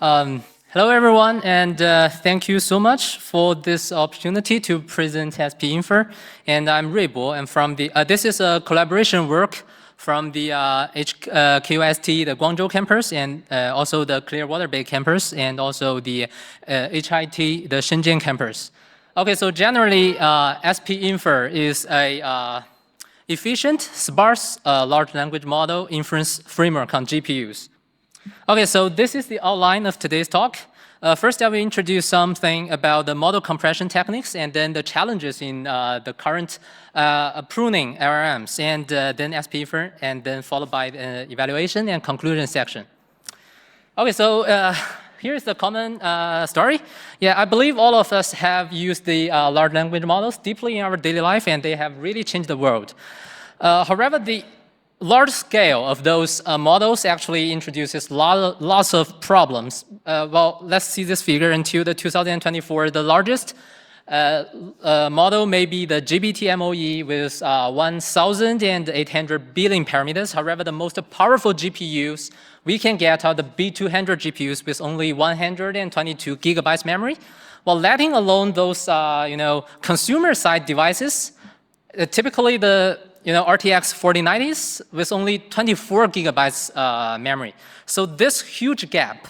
Hello, everyone, and thank you so much for this opportunity to present SpInfer. And I'm Ruibo, and from the this is a collaboration work from the HKUST, the Guangzhou campus, and also the Clearwater Bay campus, and also the HIT, the Shenzhen campus. Okay, so generally, SpInfer is a efficient, sparse large language model inference framework on GPUs. Okay, so this is the outline of today's talk. First, I will introduce something about the model compression techniques and then the challenges in the current pruning LLMs, and then SpInfer, and then followed by the evaluation and conclusion section. Okay, so here's the common story. Yeah, I believe all of us have used the large language models deeply in our daily life, and they have really changed the world. However, the large scale of those models actually introduces lots of problems. Well, let's see this figure. Until the 2024, the largest model may be the GPT-MOE with 1,800 billion parameters. However, the most powerful GPUs we can get are the B200 GPUs with only 122 gigabytes memory. Well, letting alone those consumer-side devices, typically the RTX 4090s with only 24 gigabytes memory. So this huge gap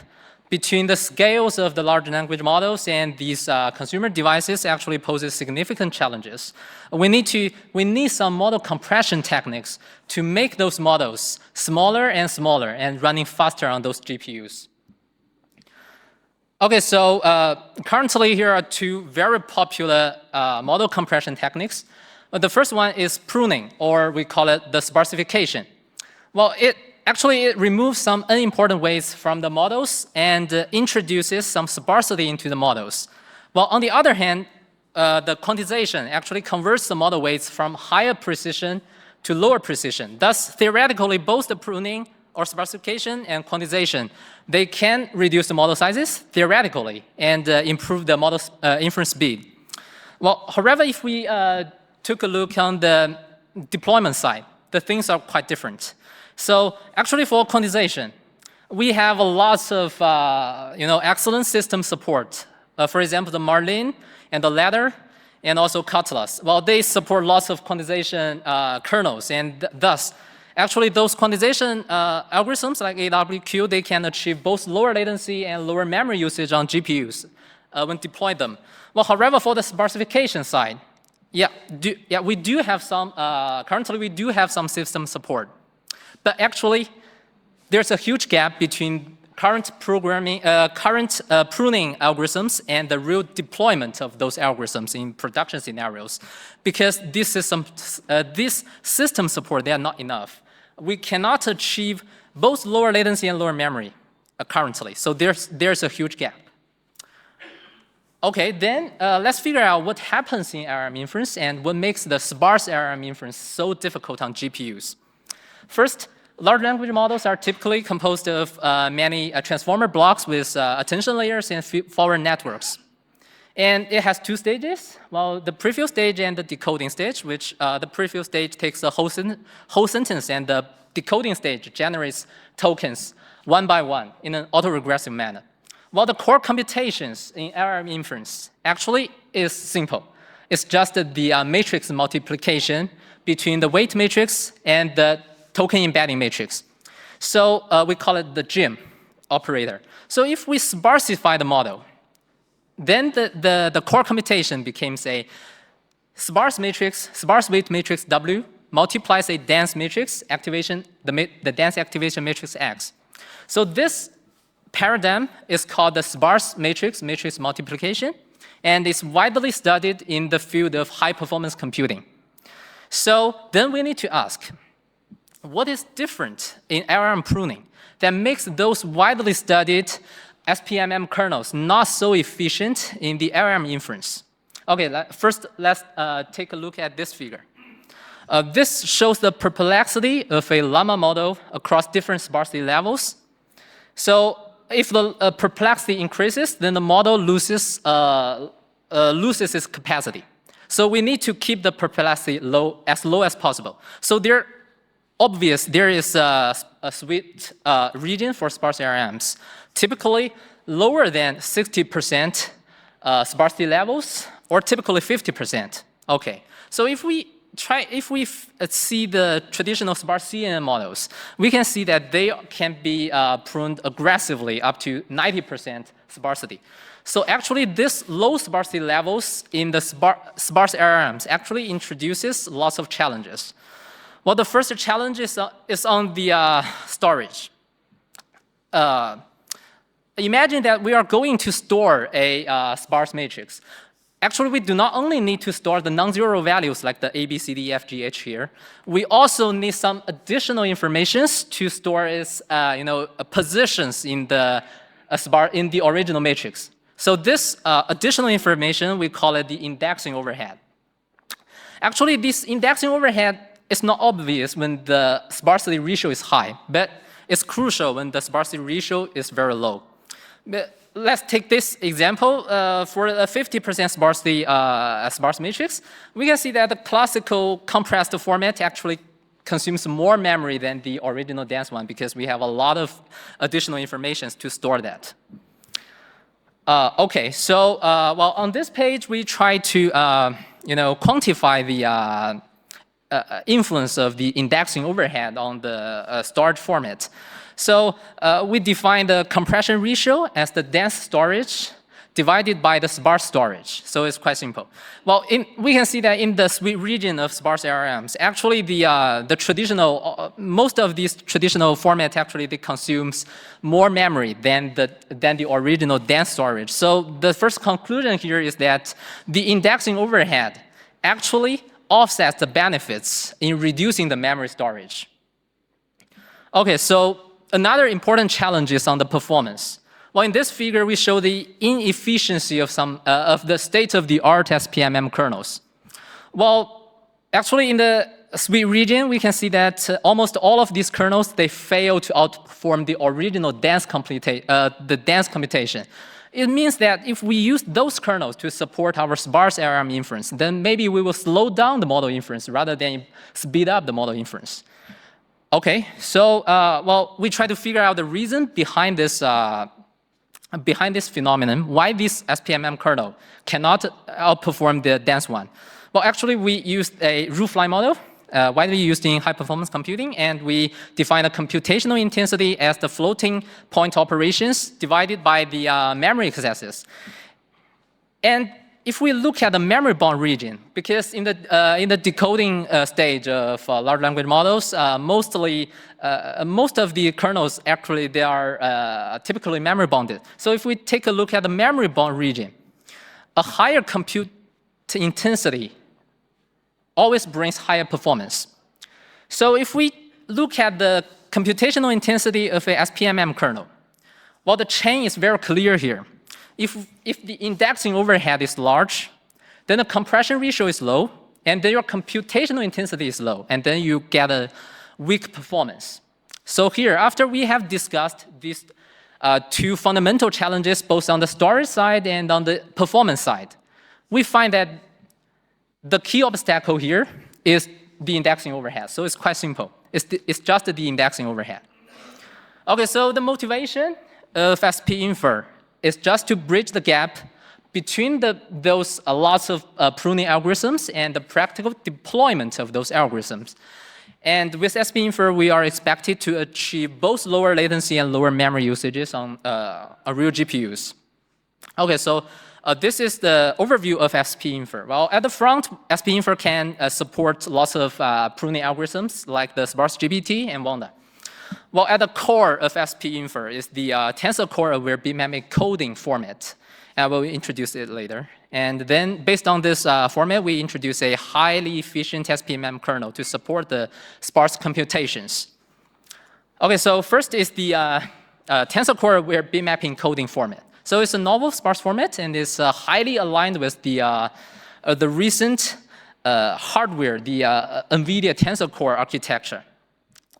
between the scales of the large language models and these consumer devices actually poses significant challenges. We need some model compression techniques to make those models smaller and running faster on those GPUs. Okay, so currently here are two very popular model compression techniques. The first one is pruning, or we call it the sparsification. Well, it removes some unimportant weights from the models and introduces some sparsity into the models. While on the other hand, the quantization actually converts the model weights from higher precision to lower precision. Thus, theoretically, both the pruning or sparsification and quantization, they can reduce the model sizes theoretically and improve the model's inference speed. Well, however, if we took a look on the deployment side, the things are quite different. So actually for quantization, we have lots of excellent system support. For example, the Marlin and the Ladder and also Cutlass. Well, they support lots of quantization kernels, and thus, actually those quantization algorithms like AWQ, they can achieve both lower latency and lower memory usage on GPUs when deploy them. Well, however, for the sparsification side, we do have some, currently we do have some system support. But actually, there's a huge gap between current pruning algorithms and the real deployment of those algorithms in production scenarios. Because this system support, they are not enough. We cannot achieve both lower latency and lower memory currently. So there's a huge gap. Okay, then let's figure out what happens in LLM inference and what makes the sparse LLM inference so difficult on GPUs. First, large language models are typically composed of many transformer blocks with attention layers and forward networks. And it has two stages. Well, the prefill stage and the decoding stage, which the prefill stage takes the whole sentence, and the decoding stage generates tokens one by one in an autoregressive manner. Well, the core computations in LLM inference actually is simple. It's just the matrix multiplication between the weight matrix and the token embedding matrix. So we call it the GEM operator. So if we sparsify the model, then the core computation becomes a sparse weight matrix W multiplies a dense matrix activation, the dense activation matrix X. So this paradigm is called the sparse matrix multiplication, and it's widely studied in the field of high-performance computing. So then we need to ask, what is different in LLM pruning that makes those widely studied SPMM kernels not so efficient in the LLM inference? Okay, first let's take a look at this figure. This shows the perplexity of a llama model across different sparsity levels. So if the perplexity increases, then the model loses its capacity. So we need to keep the perplexity as low as possible. So there obvious there is a sweet region for sparse ARMs, typically lower than 60% sparsity levels, or typically 50%. Okay, so if we see the traditional sparse CNN models, we can see that they can be pruned aggressively up to 90% sparsity. So actually, this low sparsity levels in the sparse ARMs actually introduces lots of challenges. Well, the first challenge is on the storage. Imagine that we are going to store a sparse matrix. Actually, we do not only need to store the non-zero values like the A, B, C, D, E, F, G, H here. We also need some additional information to store its positions in the original matrix. So this additional information, we call it the indexing overhead. Actually, this indexing overhead is not obvious when the sparsity ratio is high, but it's crucial when the sparsity ratio is very low. But let's take this example. For a 50% sparsity sparse matrix, we can see that the classical compressed format actually consumes more memory than the original dense one because we have a lot of additional information to store that. Okay, so well, on this page, we try to quantify the influence of the indexing overhead on the storage format. So we define the compression ratio as the dense storage divided by the sparse storage. So it's quite simple. Well, we can see that in the sweet region of sparse ARMs, actually the traditional, most of these traditional formats actually they consumes more memory than the original dense storage. So the first conclusion here is that the indexing overhead actually offsets the benefits in reducing the memory storage. Okay, so another important challenge is on the performance. Well, in this figure, we show the inefficiency of some of the state-of-the-art SPMM kernels. Well, actually, in the sweet region, we can see that almost all of these kernels they fail to outperform the original dense computation. It means that if we use those kernels to support our sparse ARM inference, then maybe we will slow down the model inference rather than speed up the model inference. Okay, so well, we try to figure out the reason behind this phenomenon, why this SPMM kernel cannot outperform the dense one. Well, actually, we used a roofline model, widely used in high-performance computing, and we define a computational intensity as the floating point operations divided by the memory accesses. And if we look at the memory bound region, because in the decoding stage of large language models, most of the kernels actually they are typically memory bounded. So if we take a look at the memory bound region, a higher compute intensity always brings higher performance. So if we look at the computational intensity of a SPMM kernel, well, the chain is very clear here. If the indexing overhead is large, then the compression ratio is low, and then your computational intensity is low, and then you get a weak performance. So here, after we have discussed these two fundamental challenges, both on the storage side and on the performance side, we find that the key obstacle here is the indexing overhead. So it's quite simple. It's just the indexing overhead. Okay, so the motivation of SpInfer is just to bridge the gap between those lots of pruning algorithms and the practical deployment of those algorithms. And with SpInfer, we are expected to achieve both lower latency and lower memory usages on real GPUs. Okay, so this is the overview of SpInfer. Well, at the front, SpInfer can support lots of pruning algorithms like the sparse GPT and Wang. Well, at the core of SpInfer is the tensor core-aware bitmap encoding format. And we'll introduce it later. And then, based on this format, we introduce a highly efficient SPMM kernel to support the sparse computations. Okay, so first is the tensor core-aware bitmap encoding format. So it's a novel sparse format, and it's highly aligned with the recent hardware, the NVIDIA Tensor Core architecture.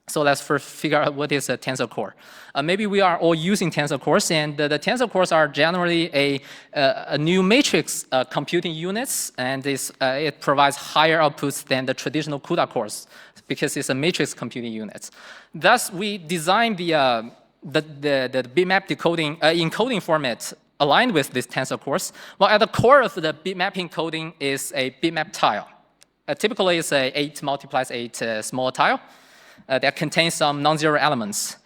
So let's first figure out what is a tensor core. Maybe we are all using tensor cores, and the tensor cores are generally a new matrix computing units, and it provides higher outputs than the traditional CUDA cores because it's a matrix computing unit. Thus, we designed the bitmap decoding encoding format aligned with this tensor cores. Well, at the core of the bitmap encoding is a bitmap tile. Typically, it's a 8 multiplies 8 small tile that contains some non-zero elements.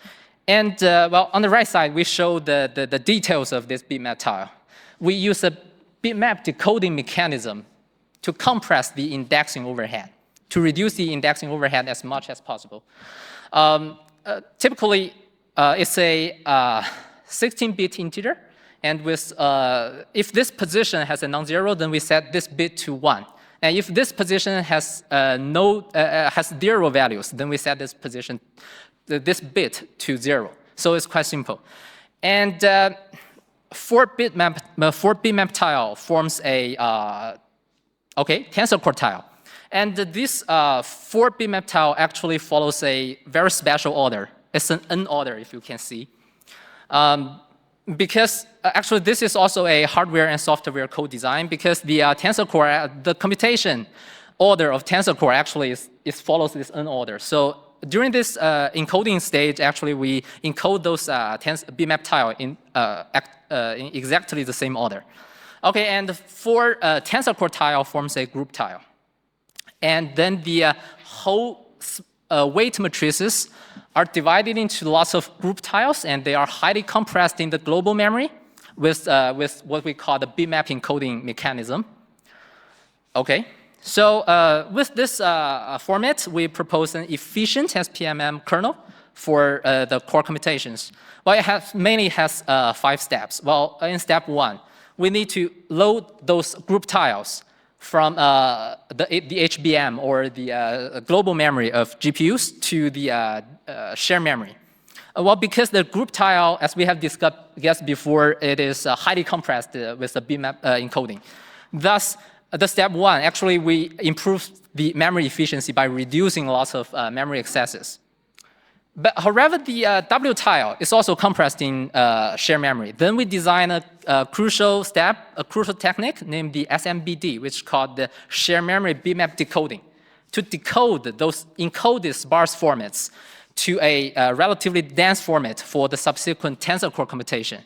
And well, on the right side, we show the details of this bitmap tile. We use a bitmap decoding mechanism to compress the indexing overhead, to reduce the indexing overhead as much as possible. Typically, it's a 16-bit integer. And with, if this position has a non-zero, then we set this bit to 1. And if this position has has 0 values, then we set this position, this bit to 0. So it's quite simple. And 4 bitmap tile forms a tensor core tile. And this 4 bitmap tile actually follows a very special order. It's an N order, if you can see. Because actually this is also a hardware and software co-design, because the tensor core, the computation order of tensor core actually follows this N order. So during this encoding stage, actually we encode those bitmap tile in exactly the same order. Okay, and 4 tensor core tile forms a group tile. And then the whole weight matrices are divided into lots of group tiles, and they are highly compressed in the global memory with what we call the bitmap encoding mechanism. Okay, so with this format, we propose an efficient SPMM kernel for the core computations. Well, it mainly has 5 steps. Well, in step 1, we need to load those group tiles from the HBM or the global memory of GPUs to the shared memory. Well, because the group tile, as we have discussed before, it is highly compressed with the bitmap encoding. Thus, the step 1, actually, we improve the memory efficiency by reducing lots of memory excesses. But however, the W tile is also compressed in shared memory. Then we design a crucial step, a crucial technique named the SMBD, which is called the shared memory bitmap decoding, to decode those encoded sparse formats to a relatively dense format for the subsequent tensor core computation.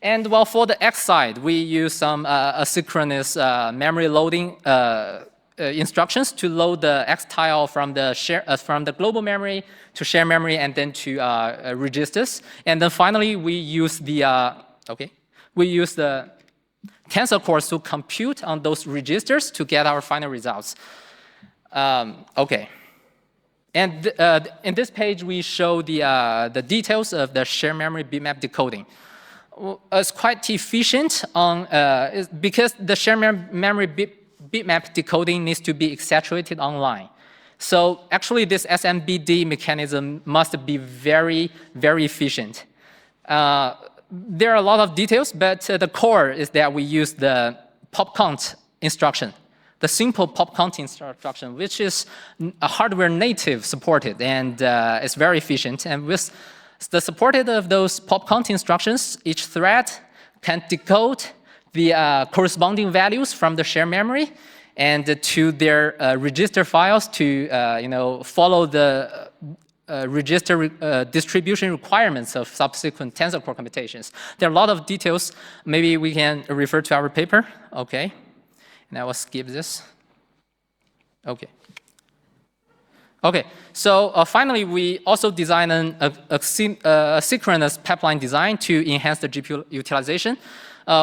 And well, for the X side, we use some asynchronous memory loading instructions to load the X tile from the global memory to shared memory and then to registers. And then finally, we use the tensor cores to compute on those registers to get our final results. Okay. And in this page, we show the details of the shared memory bitmap decoding. It's quite efficient because the shared memory bitmap decoding needs to be exaggerated online. So actually, this SMBD mechanism must be very, very efficient. There are a lot of details, but the core is that we use the pop count instruction, the simple pop count instruction, which is a hardware native supported, and it's very efficient. And with the supported of those pop count instructions, each thread can decode the corresponding values from the shared memory and to their register files to follow the register distribution requirements of subsequent tensor core computations. There are a lot of details. Maybe we can refer to our paper. Okay, and I will skip this. Okay. Okay, so finally, we also design a synchronous pipeline design to enhance the GPU utilization.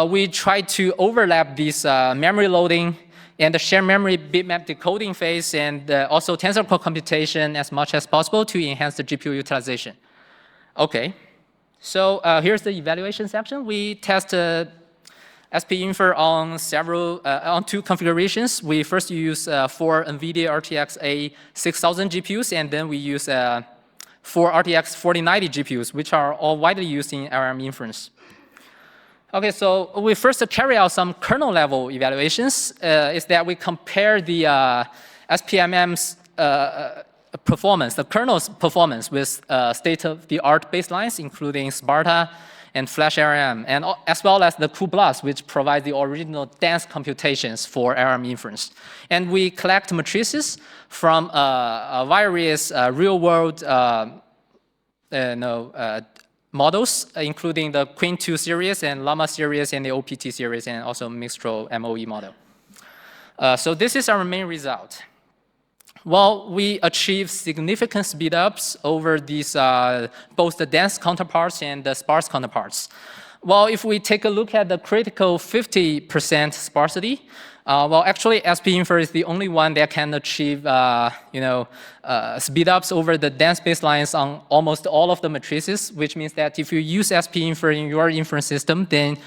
We try to overlap this memory loading and the shared memory bitmap decoding phase and also tensor core computation as much as possible to enhance the GPU utilization. Okay, so here's the evaluation section. We test SpInfer on 2 configurations. We first use 4 NVIDIA RTX A6000 GPUs, and then we use 4 RTX 4090 GPUs, which are all widely used in ARM inference. Okay, so we first carry out some kernel level evaluations. Is that we compare the SPMM's performance, the kernel's performance with state-of-the-art baselines, including Sparta and Flash ARM, and as well as the QBLAS, which provides the original dense computations for ARM inference. And we collect matrices from various real-world models, including the Queen2 series and Llama series and the OPT series, and also Mistral MOE model. So this is our main result. Well, we achieve significant speedups over these both the dense counterparts and the sparse counterparts. Well, if we take a look at the critical 50% sparsity, well, actually, SpInfer is the only one that can achieve, speedups over the dense baselines on almost all of the matrices, which means that if you use SpInfer in your inference system, then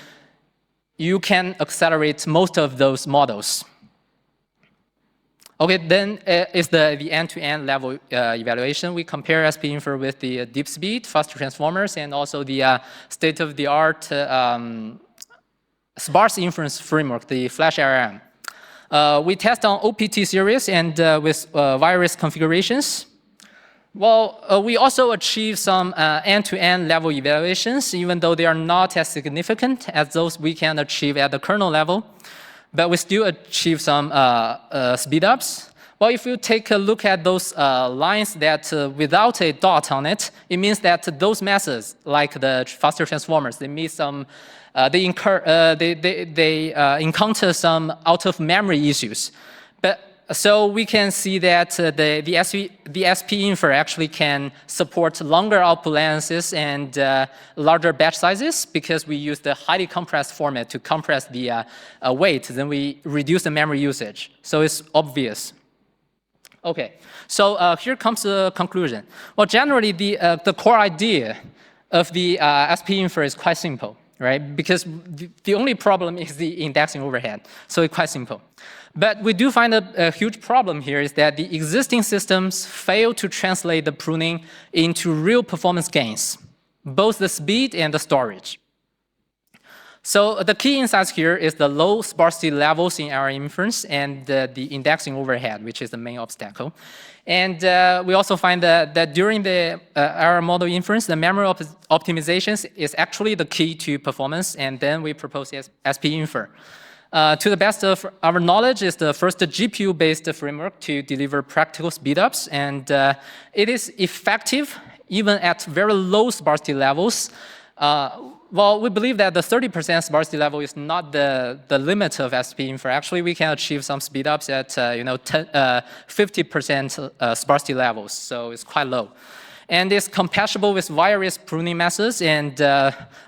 you can accelerate most of those models. Okay, then is the end-to-end level evaluation. We compare SpInfer with the deep speed, faster transformers, and also the state-of-the-art sparse inference framework, the Flash ARM. We test on OPT series and with various configurations. Well, we also achieve some end-to-end level evaluations, even though they are not as significant as those we can achieve at the kernel level. But we still achieve some speedups. Well, if you take a look at those lines that without a dot on it, it means that those methods, like the faster transformers, they meet some, they encounter some out-of-memory issues. But so we can see that the SpInfer actually can support longer output lengths and larger batch sizes because we use the highly compressed format to compress the weight. Then we reduce the memory usage. So it's obvious. Okay, so here comes the conclusion. Well, generally, the core idea of the SpInfer is quite simple, right? Because the only problem is the indexing overhead. So it's quite simple. But we do find a huge problem here is that the existing systems fail to translate the pruning into real performance gains, both the speed and the storage. So the key insights here is the low sparsity levels in our inference and the indexing overhead, which is the main obstacle. And we also find that during the our model inference, the memory optimizations is actually the key to performance, and then we propose SpInfer. To the best of our knowledge, is the first GPU-based framework to deliver practical speedups, and it is effective even at very low sparsity levels. Well, we believe that the 30% sparsity level is not the limit of SpInfer. Actually, we can achieve some speedups at 50% sparsity levels, so it's quite low. And it's compatible with various pruning methods, and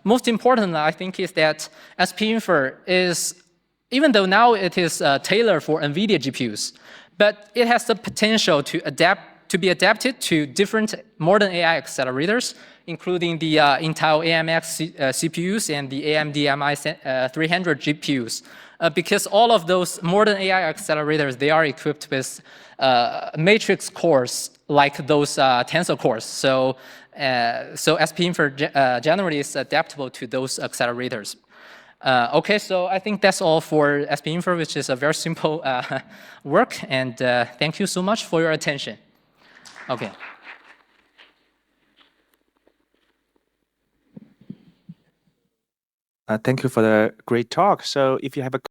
most important, I think, is that SpInfer is, even though now it is tailored for NVIDIA GPUs, but it has the potential to be adapted to different modern AI accelerators, including the Intel AMX CPUs and the AMD MI300 GPUs. Because all of those modern AI accelerators, they are equipped with matrix cores like those tensor cores. So SpInfer generally is adaptable to those accelerators. Okay, so I think that's all for SpInfer, which is a very simple work. And thank you so much for your attention. Okay. Thank you for the great talk. So if you have a